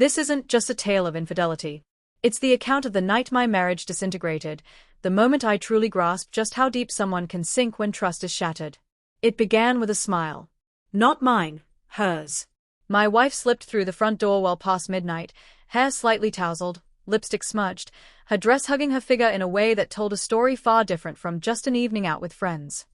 This isn't just a tale of infidelity. It's the account of the night my marriage disintegrated, the moment I truly grasped just how deep someone can sink when trust is shattered. It began with a smile. Not mine, hers. My wife slipped through the front door well past midnight, hair slightly tousled, lipstick smudged, her dress hugging her figure in a way that told a story far different from just an evening out with friends.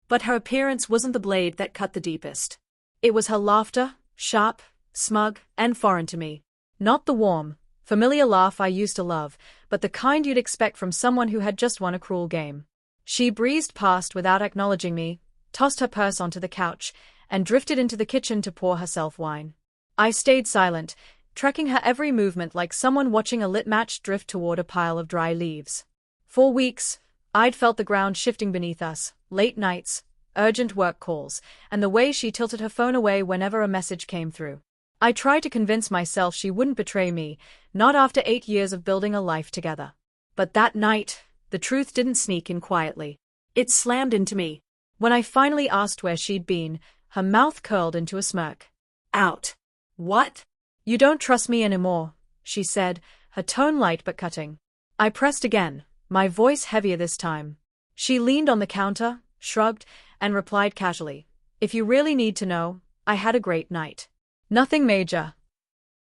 But her appearance wasn't the blade that cut the deepest. It was her laughter, sharp, smug, and foreign to me. Not the warm, familiar laugh I used to love, but the kind you'd expect from someone who had just won a cruel game. She breezed past without acknowledging me, tossed her purse onto the couch, and drifted into the kitchen to pour herself wine. I stayed silent, tracking her every movement like someone watching a lit match drift toward a pile of dry leaves. For weeks, I'd felt the ground shifting beneath us, late nights, urgent work calls, and the way she tilted her phone away whenever a message came through. I tried to convince myself she wouldn't betray me, not after 8 years of building a life together. But that night, the truth didn't sneak in quietly. It slammed into me. When I finally asked where she'd been, her mouth curled into a smirk. Out. What? You don't trust me anymore, she said, her tone light but cutting. I pressed again, my voice heavier this time. She leaned on the counter, shrugged, and replied casually, if you really need to know, I had a great night. Nothing major.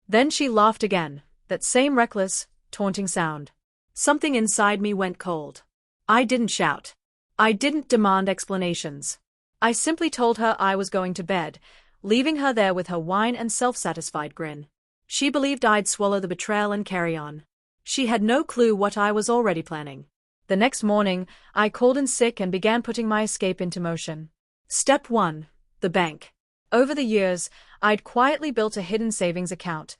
Then she laughed again, that same reckless, taunting sound. Something inside me went cold. I didn't shout. I didn't demand explanations. I simply told her I was going to bed, leaving her there with her wine and self-satisfied grin. She believed I'd swallow the betrayal and carry on. She had no clue what I was already planning. The next morning, I called in sick and began putting my escape into motion. Step 1. The bank. Over the years, I'd quietly built a hidden savings account,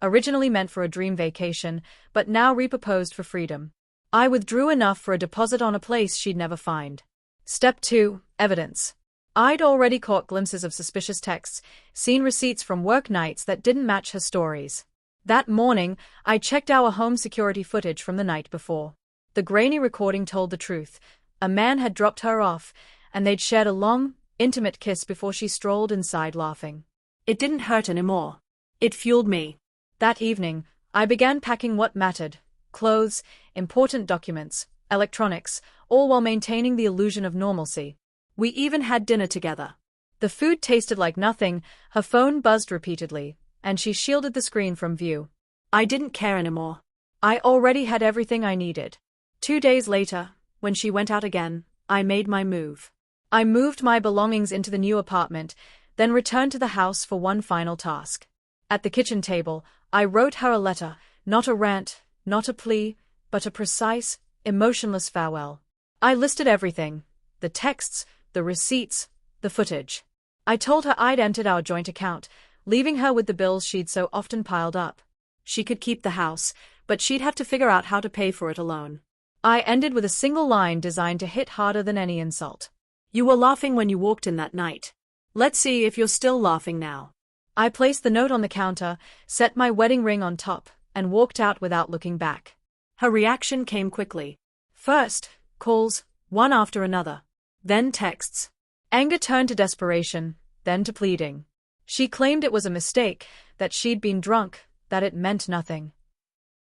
originally meant for a dream vacation, but now repurposed for freedom. I withdrew enough for a deposit on a place she'd never find. Step 2. Evidence. I'd already caught glimpses of suspicious texts, seen receipts from work nights that didn't match her stories. That morning, I checked our home security footage from the night before. The grainy recording told the truth. A man had dropped her off, and they'd shared a long, intimate kiss before she strolled inside laughing. It didn't hurt anymore. It fueled me. That evening, I began packing what mattered: clothes, important documents, electronics, all while maintaining the illusion of normalcy. We even had dinner together. The food tasted like nothing, her phone buzzed repeatedly, and she shielded the screen from view. I didn't care anymore. I already had everything I needed. 2 days later, when she went out again, I made my move. I moved my belongings into the new apartment, then returned to the house for one final task. At the kitchen table, I wrote her a letter, not a rant, not a plea, but a precise, emotionless farewell. I listed everything: the texts, the receipts, the footage. I told her I'd entered our joint account, leaving her with the bills she'd so often piled up. She could keep the house, but she'd have to figure out how to pay for it alone. I ended with a single line designed to hit harder than any insult. You were laughing when you walked in that night. Let's see if you're still laughing now. I placed the note on the counter, set my wedding ring on top, and walked out without looking back. Her reaction came quickly. First, calls, one after another. Then texts. Anger turned to desperation, then to pleading. She claimed it was a mistake, that she'd been drunk, that it meant nothing.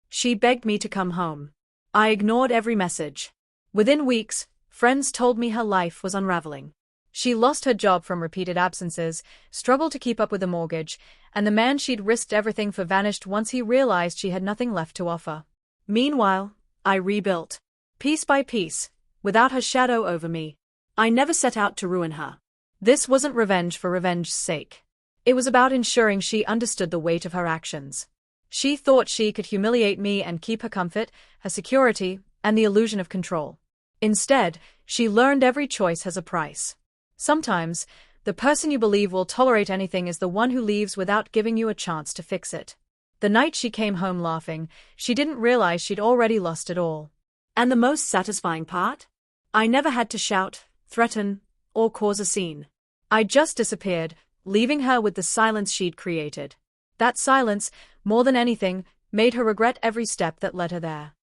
She begged me to come home. I ignored every message. Within weeks, friends told me her life was unraveling. She lost her job from repeated absences, struggled to keep up with a mortgage, and the man she'd risked everything for vanished once he realized she had nothing left to offer. Meanwhile, I rebuilt. Piece by piece, without her shadow over me. I never set out to ruin her. This wasn't revenge for revenge's sake. It was about ensuring she understood the weight of her actions. She thought she could humiliate me and keep her comfort, her security, and the illusion of control. Instead, she learned every choice has a price. Sometimes, the person you believe will tolerate anything is the one who leaves without giving you a chance to fix it. The night she came home laughing, she didn't realize she'd already lost it all. And the most satisfying part? I never had to shout, threaten, or cause a scene. I just disappeared, leaving her with the silence she'd created. That silence, more than anything, made her regret every step that led her there.